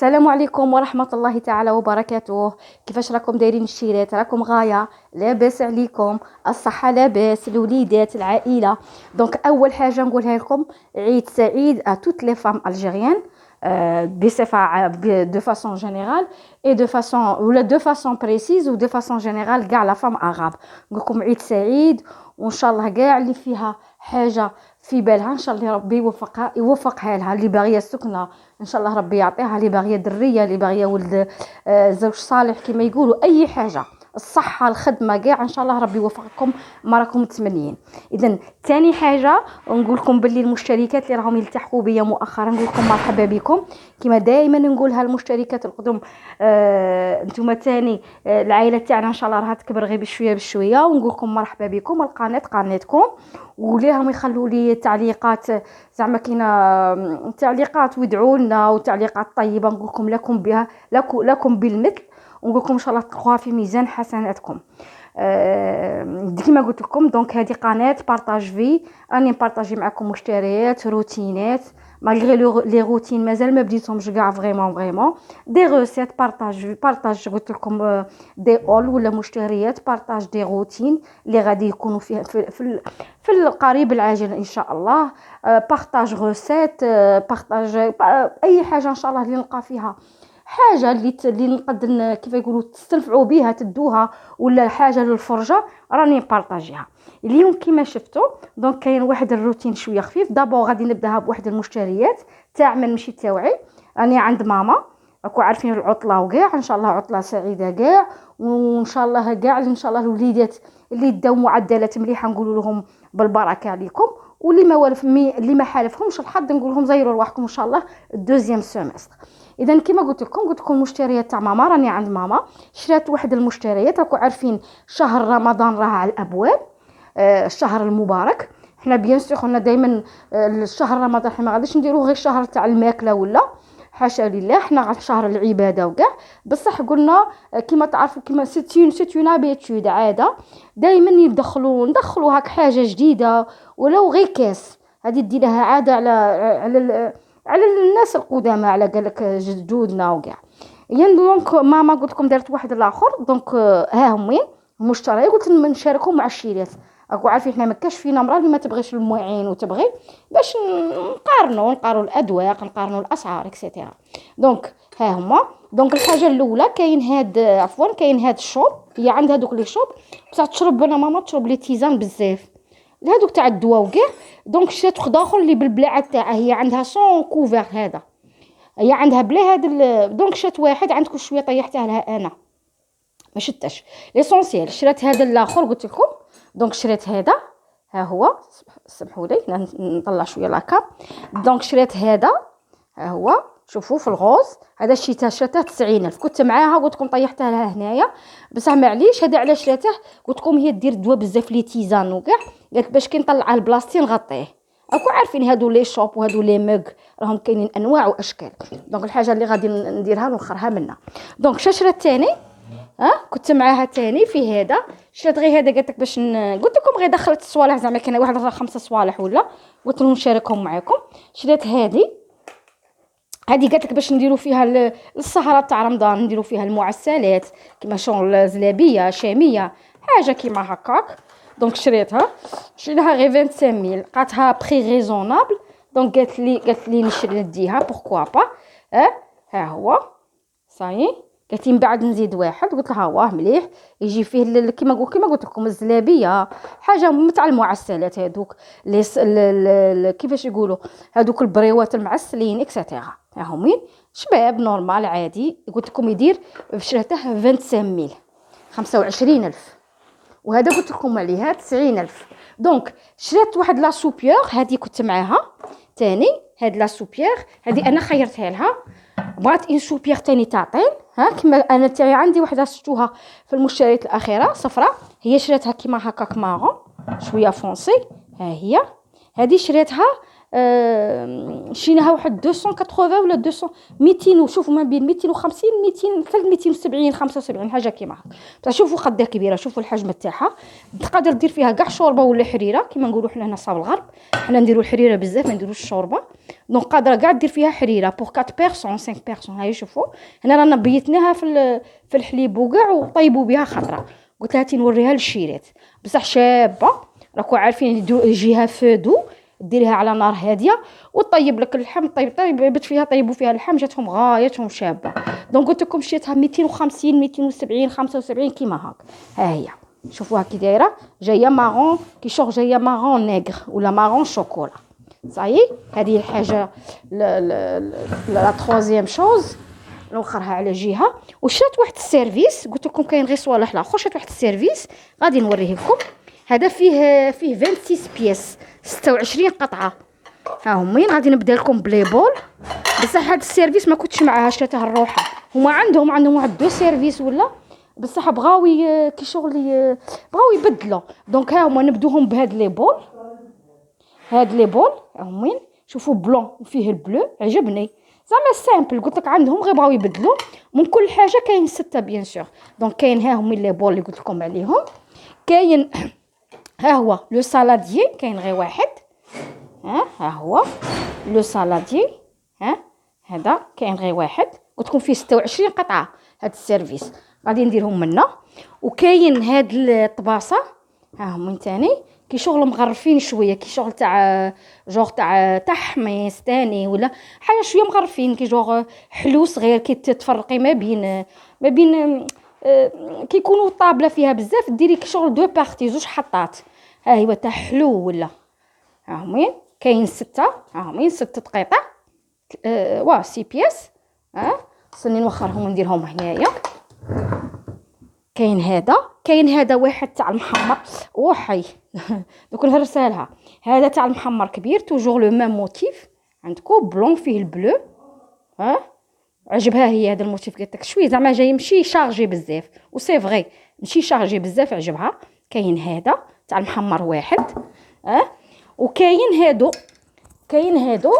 السلام عليكم ورحمة الله تعالى وبركاته. كيفاش راكم دايرين الشيرات؟ راكم غاية؟ لاباس عليكم؟ الصحة لاباس؟ الوليدات العائلة؟ دونك أول حاجة نقولها لكم عيد سعيد à toutes les femmes algériennes بصفة de façon générale et de façon ولا de façon précise و de façon générale كاع لا فام arabe. نقولكم عيد سعيد وإن شاء الله كاع اللي فيها حاجة في بالها إن شاء الله ربي يوفقها لها، اللي باغية السكنة ان شاء الله ربي يعطيها، اللي باغيه دريه، اللي باغيه ولد زوج صالح كما يقولوا، اي حاجه، الصحه، الخدمه، كاع ان شاء الله ربي يوفقكم ما راكم متمنيين. اذا ثاني حاجه نقول لكم باللي المشتركات اللي راهم يلتحقوا بيا مؤخرا نقول لكم مرحبا بكم. كما دائما نقولها المشتركات القدم، انتم ثاني العائله تاعنا ان شاء الله راها تكبر غير بشويه بشويه، ونقول لكم مرحبا بكم. القناه قناتكم، واللي راهم يخلوا لي تعليقات، زعما كاينه تعليقات ويدعوا لنا وتعليقات طيبه، نقول لكم بها لكم بالمثل، ونقول لكم ان شاء الله تلقوها في ميزان حسناتكم. كيما قلت لكم دونك هذه قناه بارطاج في، راني نبارطاجي معكم مشتريات، روتينات، مالغري لي روتين مازال ما بديتهمش كاع فريمون دي روسيت بارطاج قلت لكم دي اول ولا مشتريات، بارطاج دي روتين اللي غادي يكونوا فيها في القريب العاجل ان شاء الله. بارطاج روسيت، بارطاج اي حاجه ان شاء الله اللي نلقى فيها حاجه اللي نقدر كيف يقولوا تستنفعوا بها تدوها، ولا حاجه للفرجه، راني نبارطاجيها اليوم. كيما شفتوا دونك كاين واحد الروتين شويه خفيف. دابا غادي نبداها بواحد المشتريات تاع من مشي تاوعي. راني عند ماما، راكم عارفين العطله وكاع، ان شاء الله عطله سعيده كاع، وان شاء الله كاع ان شاء الله الوليدات اللي داو معدلات مليحه نقول لهم بالبركه عليكم، واللي ما والف اللي ما حالفهمش الحظ نقول لهم زيروا رواحكم ان شاء الله الدوزيام سيمستر. اذا كما قلت لكم المشتريات تاع ماما، راني عند ماما شرات واحد المشتريات. راكم عارفين شهر رمضان راه على الابواب، الشهر المبارك. حنا بيان سور قلنا دائما الشهر رمضان حنا ما غاديش نديروه غير شهر تاع الماكله، ولا حاشا لله، حنا غير شهر العباده وكاع. بصح قلنا كما تعرفوا كما سيتون ابيتود، عاده دائما ندخلوا هاك حاجه جديده ولو غير كاس، هذه ديرها عاده على الناس القدامى، على قالك جدودنا وكاع. يعني دونك ماما قلت لكم دارت واحد الاخر، دونك ها هم وين المشتري، قلت نشاركهم مع الشيرات. راكو عارفين حنا ما كاش فينا مرا اللي ما تبغيش المعين وتبغي باش نقارنوا الاذواق، نقارنوا الاسعار اكسيتيرا. دونك ها هما. دونك الحاجه الاولى كاين هاد الشوب، هي عندها دوك لي شوب بصح تشرب، انا ماما تشرب لي تيزان بزاف هذوك تاع الدواء وكاع. دونك شرات واحد اخر اللي بالبلاعه تاعها، هي عندها سون كوفر، هذا هي عندها بلا هذا دونك شات واحد عندكم شويه طيحتها لها انا ما شتاش ليسونسيال. شرات هذا الاخر قلت لكم، دونك شريت هذا، ها هو، سمحوا لي نطلع شويه لاكا. دونك شريت هذا، ها هو، شوفوا في الغوز، هذا شريته 90,000. كنت معاها قلت لكم طيحتها لها هنايا، بصح معليش هذا علاش شريته، قلت لكم هي دير دواء بزاف لي تيزان وكاع، قالت باش كي نطلع البلاصتي نغطيه. راكم عارفين هادو لي شوب وهادو لي موغ راهم كاينين انواع واشكال. دونك الحاجه اللي غادي نديرها نوخرها منا. دونك شريت ثاني، كنت معاها تاني في هذا، شريت غير هذا قلت لك باش قلت لكم غير دخلت الصوالح، زعما كاين واحد 5 صوالح ولا، قلت لهم نشاركهم معكم. شريت هذه قلت لك باش نديروا فيها السهره تاع رمضان، نديروا فيها المعسلات كيما شون زلابيه شاميه حاجه كيما هكاك. دونك شريتها غير 25000، لقاتها بري ريزونابل. دونك قالت لي نشري نديها بوركوا با. ها هو صاي، قالت لي من بعد نزيد واحد، قلت لها واه مليح يجي فيه كيما قلت لكم الزلابيه، حاجه تاع المعسلات هذوك كيفاش يقولوا هذوك البريوات المعسلين اكسيتيرا. ها همين شباب نورمال عادي، قلت لكم يدير شريته 25000 25000، وهذا قلت لكم عليها 90,000. دونك شريت واحد لا سوبيور، هذه كنت معاها تاني، هاد لا سوبيور هذه انا خيرتها لها، بغات ان سوبيور تاني تعطين، كما انا تاعي عندي وحده شفتوها في المشتريات الاخيره صفراء، هي شريتها كيما هكاك مارون شويه فونسي. ها هي هذه شريتها شيناها واحد 280 ولا 200 وشوفوا ما بين 250 200 270 75 حاجه كيما هكا. شوفوا قدها كبيره، شوفوا الحجم تاعها، تقدر دير فيها كاع شوربه ولا حريره كيما نقولوا حنا هنا صاب الغرب، حنا نديروا الحريره بزاف ما نديروش الشوربه. دونك قادره كاع دير فيها حريره بور 4 بيرسون 5 بيرسون. هاي شوفوا هنا رانا بيتناها في الحليب وكاع وطيبوا بها خضره. قلت لها نوريها للشيرات بصح شابه. راكو عارفين يجيها فودو ديريها على نار هاديه وطيب لك اللحم. طيبت فيها طيبوا فيها اللحم جاتهم غايتهم شابه. دونك قلت لكم شريتها 250 270 75 كيما هاك. ها هي شوفوها كي دايره جايه مارون كي شغل جايه مارون نيغر ولا مارون شوكولا. صايي هذه الحاجه لا تروازيام شوز نوخرها على جهه. وشات واحد السيرفيس قلت لكم كاين غير صوالح الاخر. شات واحد السيرفيس غادي نوريه لكم. هذا فيه 26 بياس 26 قطعه. ها هما غادي نبدا لكم بلي بول. بصح هذا السيرفيس ما كنتش معاها شريته الروحه. هما عندهم واحد دو سيرفيس ولا بصح بغاو كي شغل بغاو يبدلوا. دونك ها هما نبدوهم بهاد لي بول. هاد لي بول هما شوفوا بلون وفيه البلو عجبني زعما سامبل. قلت لك عندهم غير بغاو يبدلوا من كل حاجه. كاين 6 بيان سور. دونك كاين ها هما لي بول اللي قلت لكم عليهم. كاين ها هو لو سالاديي كاين غير واحد. ها هو لو سالاديي. هذا كاين غير واحد. قلت لكم فيه 26 قطعه. هاد السيرفيس غادي نديرهم منا. وكاين هاد الطباصه ها هما ثاني كي شغل مغرفين شويه كي شغل تاع جوغ تاع حميص ثاني ولا حاجه شويه مغرفين كي جوغ حلو صغير كي تفرقي ما بين كي يكونوا طابله فيها بزاف ديري كي شغل دو بارتي زوج حطات. ها هو تاع حلو ولا ها هما كاين 6. ها هما 6 قطع وا 6 بياس. صني نوخرهم ونديرهم هنايا. كاين هذا واحد تاع المحمر وحي دوك نهرسها. هذا تاع المحمر كبير توجور لو ميم موتيف عندكم بلون فيه البلو. عجبها هي هذا الموتيف قلت لك شويه زعما جاي ماشي شارجي بزاف وسي فغي ماشي شارجي بزاف عجبها. كاين هذا تاع المحمر واحد. وكاين هادو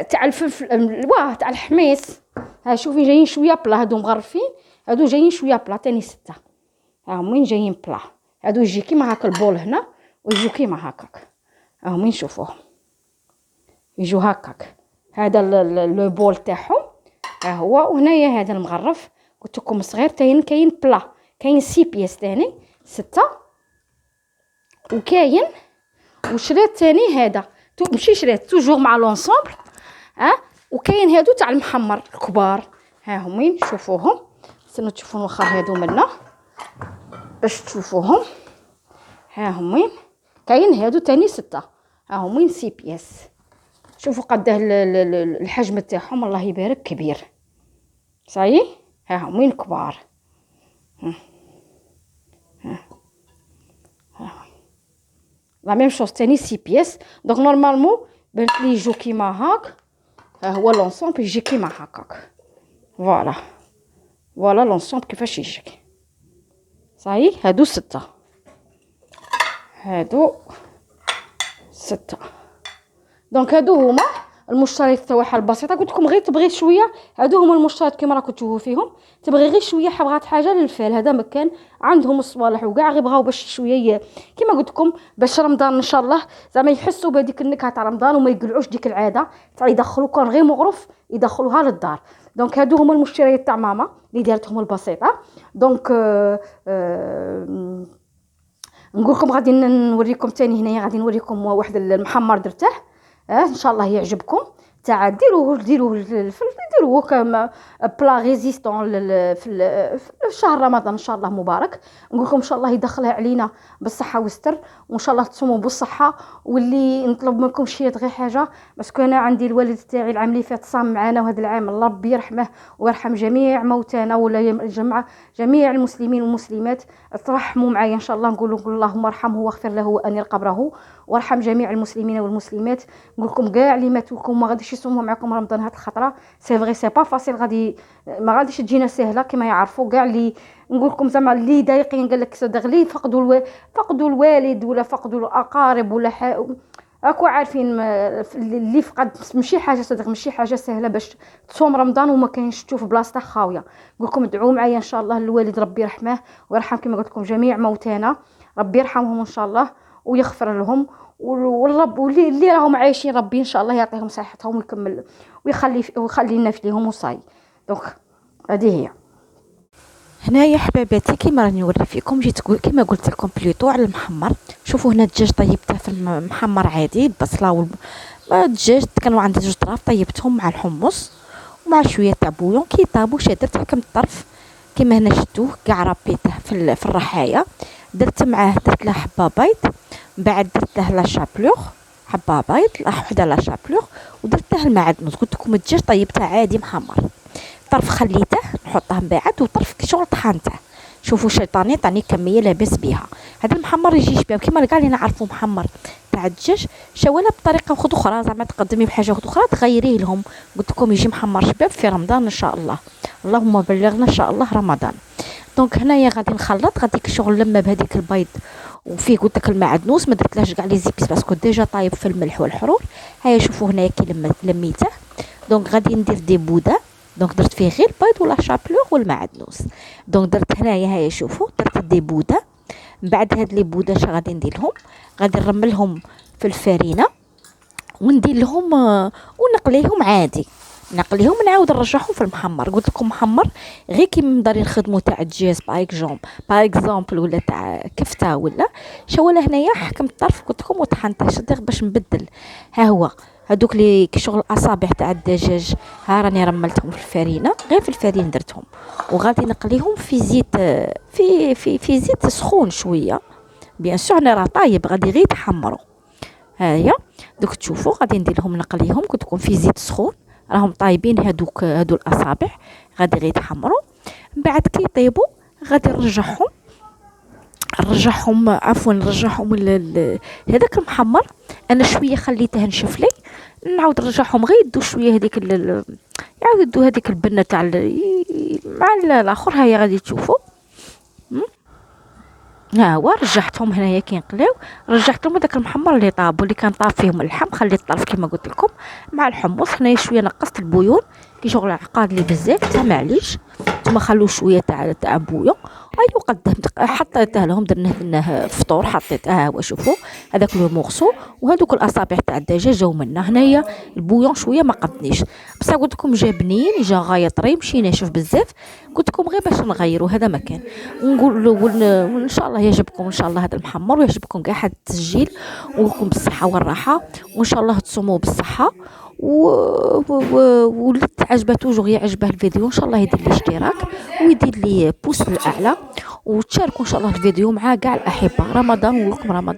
تاع الفلفل تاع الحميص. ها شوفي جايين شويه بلا. هادو مغرفين هادو جايين شويه بلا ثاني 6. ها هما جايين بلا. هادو يجي كيما هاك البول هنا ويجوا كيما هكاك. ها هما نشوفوهم يجوا هكاك. هذا لو بول تاعهم ها هو. وهنايا هذا المغرف قلت لكم صغير كاين بلا. كاين 6 بياس ثاني 6. وكاين وشريت ثاني هذا ماشي شريت توجور مع لونسومبل. وكاين هادو تاع المحمر الكبار. ها هما شوفوهم. استنوا تشوفوا نوخر هادو منا باش تشوفوهم. ها هما كاين هادو ثاني 6. ها هما 6 بياس. شوفوا قداه الحجم تاعهم الله يبارك كبير. صايي ها هما كبار. لا ميم شوز ثاني 6 بياس. دونك نورمالمون بانت لي يجو كيما هاك. ها هو لونسومبل يجي كيما هكاك. فوالا لونسومبل كيفاش يجي. صايي هادو 6. دونك هادو هما المشتريات تاعها البسيطه. قلت لكم غير تبغي شويه. هادو هما المشتريات كيما راكم تشوفوا فيهم. تبغي غير شويه حبغات حاجه للفال. هذا مكان عندهم الصوالح وكاع غير بغاو باش شويه كيما قلت لكم باش رمضان ان شاء الله زعما يحسوا بهذيك النكهه تاع رمضان وما يقلعوش ديك العاده تاع يدخلوا كان غير مغرف يدخلوها للدار. دونك هادو هما المشتريات تاع ماما اللي دارتهم البسيطه. دونك نقول لكم غادي نوريكم ثاني هنايا غادي نوريكم واحد المحمر درته. ان شاء الله يعجبكم. تاع ديروه كما بلا ريزيستون في شهر رمضان ان شاء الله مبارك. نقول لكم ان شاء الله يدخلها علينا بالصحه والستر وان شاء الله تصوموا بالصحه. واللي نطلب منكم شي غير حاجه باسكو انا عندي الوالد تاعي العام اللي فات صام معنا وهذا العام الله ربي يرحمه ويرحم جميع موتانا ولا جميع المسلمين والمسلمات. ترحموا معايا ان شاء الله. نقول اللهم ارحمه واغفر له وانير قبره وارحم جميع المسلمين والمسلمات. نقول لكم كاع اللي ماتوا لكم ما غاديش يصوموا معكم رمضان هاد الخطره. سي فغي سي با فاسيل ما غاديش تجينا سهله كما يعرفوا كاع اللي نقول لكم زعما اللي ضايقين قال لك صدق لي فقدوا الوالد ولا فقدوا الاقارب ولا راكو عارفين اللي فقد ماشي حاجه صدق ماشي حاجه سهله باش تصوم رمضان وما كاينش تشوف بلاصتها خاويه. نقول لكم ادعوا معايا ان شاء الله الوالد ربي يرحمه ويرحم كما قلت لكم جميع موتانا. ربي يرحمهم ان شاء الله ويغفر لهم والرب واللي راهم عايشين ربي ان شاء الله يعطيهم صحتهم ويكمل ويخلي لنا فيهم وصاي. دونك هذه هي. هنايا حباباتي كيما راني نوري فيكم، جيت كيما قلت لكم بليتو على المحمر. شوفوا هنا الدجاج طيبته في المحمر عادي، البصله الدجاج كانوا عندي 2 طراف طيبتهم مع الحمص ومع شويه تاع بويون. كي طابوا شدرت حكم الطرف كيما هنا شفتوه كاع ربيته في الرحايه. درت له حبه بيض، بعد درت له لا شابلوغ، حبه بيض وحده لا شابلوغ، ودرت له المعدنوس. قلت لكم الدجاج طيبته عادي محمر، طرف خليته نحطه من بعد وطرف شغل طحنته. شوفوا شيطاني طاني كميه لاباس بها. هذا المحمر يجي شباب كيما قال لي نعرفوا محمر تاع الدجاج شواله بطريقه اخرى، زعما تقدمي بحاجه اخرى تغيريه لهم. قلت لكم يجي محمر شباب في رمضان ان شاء الله، اللهم بلغنا ان شاء الله رمضان. دونك هنايا غادي نخلط، غادي شغل لما بهذيك البيض وفيه قلت لك المعدنوس، ما درتلاش كاع لي زيبس باسكو ديجا طايب في الملح والحرور. هيا شوفوا هنايا كي لميته. دونك غادي ندير دي بوده، دونك درت فيه غير البيض ولا شابلوغ والمعدنوس. دونك درت هنايا هيا شوفوا درت دي بوده. من بعد هاد لي بوده اش غادي نديرهم، غادي نرملهم في الفرينه وندير لهم ونقليهم عادي، نقليهم نعاود نرجعهم في المحمر. قلت لكم محمر غير كيما دارين نخدموا تاع الدجاج باغ اكزومبل ولا تاع كفته ولا شواله. هنايا حكمت الطرف قلت لكم وطحنته شدير باش نبدل. ها هو هذوك لي كشغل الاصابع تاع الدجاج ها راني رملتهم في الفرينه، غير في الفرينه درتهم وغادي نقليهم في زيت في زيت سخون شويه. بيان سور انا راه طايب غادي غير يتحمروا. هيا دوك تشوفوا غادي ندير لهم نقليهم قلت لكم في زيت سخون راهم طايبين. هادو الاصابع غادي غير يتحمروا. من بعد كي يطيبوا غادي نرجعهم هذاك المحمر. انا شويه خليته نشف لي، نعاود نرجعهم غير يدو شويه هذيك يعاود يدو هذيك البنه تاع مع الاخر. هيا غادي تشوفوا ها هو رجعتهم هنايا كي نقلاو، رجعت لهم هذاك المحمر اللي طاب واللي كان طاب فيهم اللحم. خليت الطرف كما قلت لكم مع الحمص. هنايا شويه نقصت البويون كي شغل عقاد لي بزاف تا معليش ثم خلو شويه تاع بويون. ايوا حطيته لهم درناه فطور حطيته. ها هو شوفوا هذاك لو مورسو وهذوك الاصابع تاع الدجاج جاو منا. هنايا البويون شويه ما قدنيش بصح قلت لكم جا بنين جا غايه طري مشي ناشف بزاف. قلت لكم غير باش نغيروا هذا مكان ونقول ان شاء الله يعجبكم ان شاء الله هذا المحمر ويعجبكم كاع هذا التسجيل ولكم بالصحه والراحه وان شاء الله تصوموا بالصحه. واللي عجبه توجور يعجبه الفيديو ان شاء الله يدير لي اشتراك ويدير لي بوس للاعلى وتشاركوا ان شاء الله الفيديو مع كاع الاحبه. رمضان ولكم رمضان.